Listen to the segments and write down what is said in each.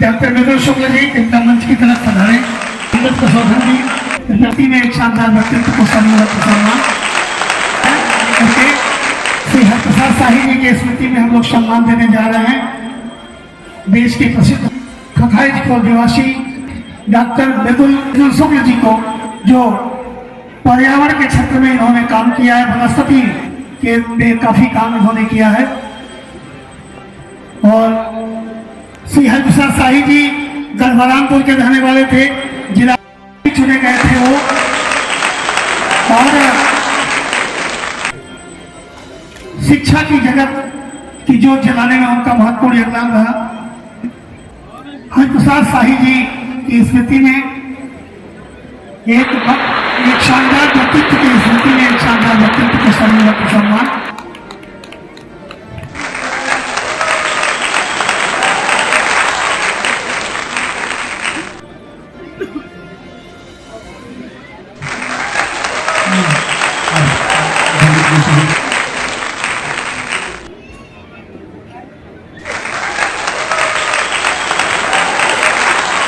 Doctor मृदुल शुक्ल जी कृपया मंच की तरफ पधारे। अमृत कसौधन जी प्रति में एक शानदार व्यक्तित्व को सम्मान करके श्री हरप्रसाद शाही जी की स्मृति में हम लोग सम्मान देने जा रहे हैं। देश के प्रसिद्ध खखाई जी को निवासी डॉक्टर मृदुल शुक्ल जी को, जो पर्यावरण के क्षेत्र में इन्होंने काम किया है, वनस्पति के में काफी काम इन्होंने किया है। और श्री हरप्रसाद शाही जी गढ़बरामपुर के रहने वाले थे, जिला चुने गए थे वो, और शिक्षा की जगत की जोत जलाने में उनका महत्वपूर्ण योगदान रहा। हरप्रसाद शाही जी की स्मृति में एक शानदार व्यक्तित्व की स्मृति में एक शानदार व्यक्तित्व को सम्मान।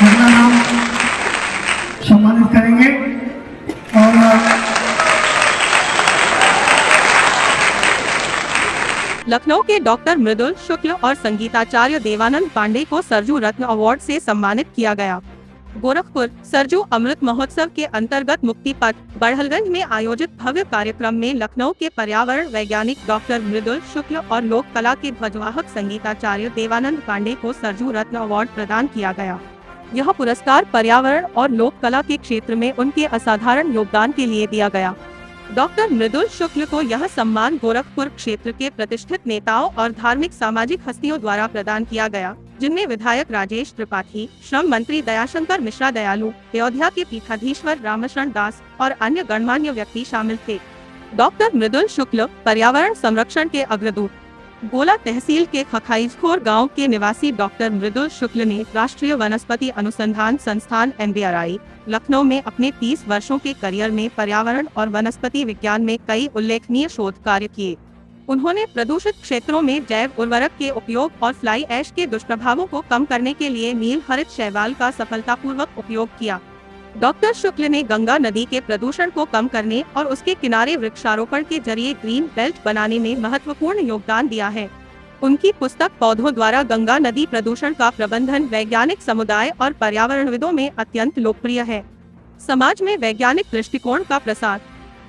अपना नाम सम्मानित करेंगे और लखनऊ के डॉक्टर मृदुल शुक्ल और संगीताचार्य देवानंद पांडे को सरजू रत्न अवार्ड से सम्मानित किया गया। गोरखपुर सरजू अमृत महोत्सव के अंतर्गत मुक्ति पथ बड़हलगंज में आयोजित भव्य कार्यक्रम में लखनऊ के पर्यावरण वैज्ञानिक डॉक्टर मृदुल शुक्ल और लोक कला के ध्वजवाहक संगीताचार्य देवानंद पांडे को सरजू रत्न अवार्ड प्रदान किया गया। यह पुरस्कार पर्यावरण और लोक कला के क्षेत्र में उनके असाधारण योगदान के लिए दिया गया। डॉक्टर मृदुल शुक्ल को यह सम्मान गोरखपुर क्षेत्र के प्रतिष्ठित नेताओं और धार्मिक सामाजिक हस्तियों द्वारा प्रदान किया गया, जिनमें विधायक राजेश त्रिपाठी, श्रम मंत्री दयाशंकर मिश्रा दयालु, अयोध्या के पीठाधीश्वर रामशरण दास और अन्य गणमान्य व्यक्ति शामिल थे। डॉक्टर मृदुल शुक्ल पर्यावरण संरक्षण के अग्रदूत। गोला तहसील के खखाईजखोर गांव के निवासी डॉक्टर मृदुल शुक्ल ने राष्ट्रीय वनस्पति अनुसंधान संस्थान NBRI लखनऊ में अपने 30 वर्षों के करियर में पर्यावरण और वनस्पति विज्ञान में कई उल्लेखनीय शोध कार्य किए। उन्होंने प्रदूषित क्षेत्रों में जैव उर्वरक के उपयोग और फ्लाई ऐश के दुष्प्रभावों को कम करने के लिए नील हरित शैवाल का सफलतापूर्वक उपयोग किया। डॉक्टर शुक्ल ने गंगा नदी के प्रदूषण को कम करने और उसके किनारे वृक्षारोपण के जरिए ग्रीन बेल्ट बनाने में महत्वपूर्ण योगदान दिया है। उनकी पुस्तक पौधों द्वारा गंगा नदी प्रदूषण का प्रबंधन वैज्ञानिक समुदाय और पर्यावरणविदों में अत्यंत लोकप्रिय है। समाज में वैज्ञानिक दृष्टिकोण का प्रसार।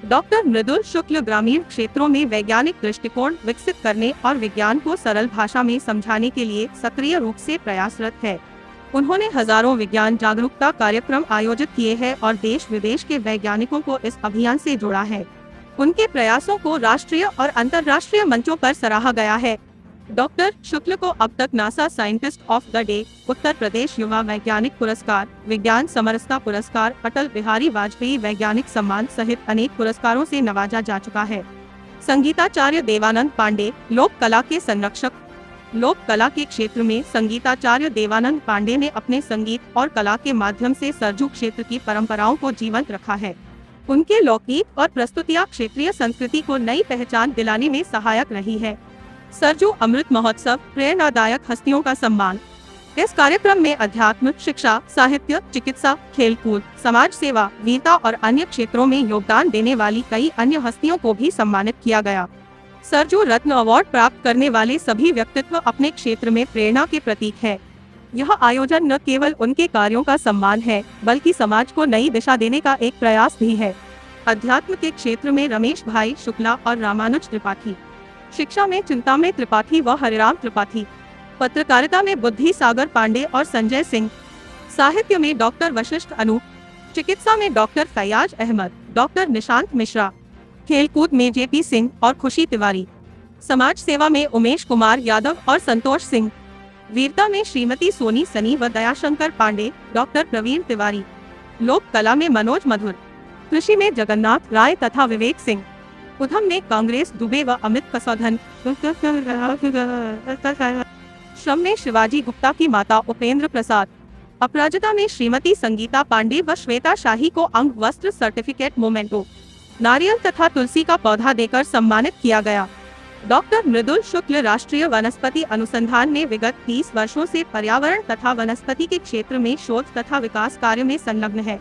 डॉक्टर मृदुल शुक्ल ग्रामीण क्षेत्रों में वैज्ञानिक दृष्टिकोण विकसित करने और विज्ञान को सरल भाषा में समझाने के लिए सक्रिय रूप से प्रयासरत है। उन्होंने हजारों विज्ञान जागरूकता कार्यक्रम आयोजित किए हैं और देश विदेश के वैज्ञानिकों को इस अभियान से जोड़ा है। उनके प्रयासों को राष्ट्रीय और अंतर्राष्ट्रीय मंचों पर सराहा गया है। डॉक्टर शुक्ल को अब तक NASA scientist of the day, Uttar Pradesh युवा वैज्ञानिक पुरस्कार, विज्ञान समरसता पुरस्कार, अटल बिहारी वाजपेयी वैज्ञानिक सम्मान सहित अनेक पुरस्कारों से नवाजा जा चुका है। संगीताचार्य देवानंद पांडे लोक कला के संरक्षक। लोक कला के क्षेत्र में संगीताचार्य देवानंद पांडे ने अपने संगीत और कला के माध्यम से सरजू क्षेत्र की परंपराओं को जीवंत रखा है। उनके लोकगीत और प्रस्तुतियां क्षेत्रीय संस्कृति को नई पहचान दिलाने में सहायक रही है। सरजू अमृत महोत्सव प्रेरणादायक हस्तियों का सम्मान। इस कार्यक्रम में अध्यात्म, शिक्षा, साहित्य, चिकित्सा, खेलकूद, समाज सेवा, वीरता और अन्य क्षेत्रों में योगदान देने वाली कई अन्य हस्तियों को भी सम्मानित किया गया। सरजू रत्न अवार्ड प्राप्त करने वाले सभी व्यक्तित्व अपने क्षेत्र में प्रेरणा के प्रतीक है। यह आयोजन न केवल उनके कार्यों का सम्मान है, बल्कि समाज को नई दिशा देने का एक प्रयास भी है। अध्यात्म के क्षेत्र में रमेश भाई शुक्ला और रामानुज त्रिपाठी, शिक्षा में चिंतामणि त्रिपाठी व हरिराम त्रिपाठी, पत्रकारिता में बुद्धि सागर पांडे और संजय सिंह, साहित्य में डॉक्टर वशिष्ठ अनूप, चिकित्सा में डॉक्टर फैयाज अहमद, डॉक्टर निशांत मिश्रा, खेलकूद में JP सिंह और खुशी तिवारी, समाज सेवा में उमेश कुमार यादव और संतोष सिंह, वीरता में श्रीमती सोनी सनी व दयाशंकर पांडे, डॉक्टर प्रवीण तिवारी, लोक कला में मनोज मधुर, कृषि में जगन्नाथ राय तथा विवेक सिंह, उधम में कांग्रेस दुबे व अमित कसौधन, श्रम में शिवाजी गुप्ता की माता उपेंद्र प्रसाद, अपराजिता में श्रीमती संगीता पांडे व श्वेता शाही को अंग वस्त्र सर्टिफिकेट मोमेंटो, नारियल तथा तुलसी का पौधा देकर सम्मानित किया गया। डॉक्टर मृदुल शुक्ल राष्ट्रीय वनस्पति अनुसंधान में विगत 30 वर्षों से पर्यावरण तथा वनस्पति के क्षेत्र में शोध तथा विकास कार्य में संलग्न है।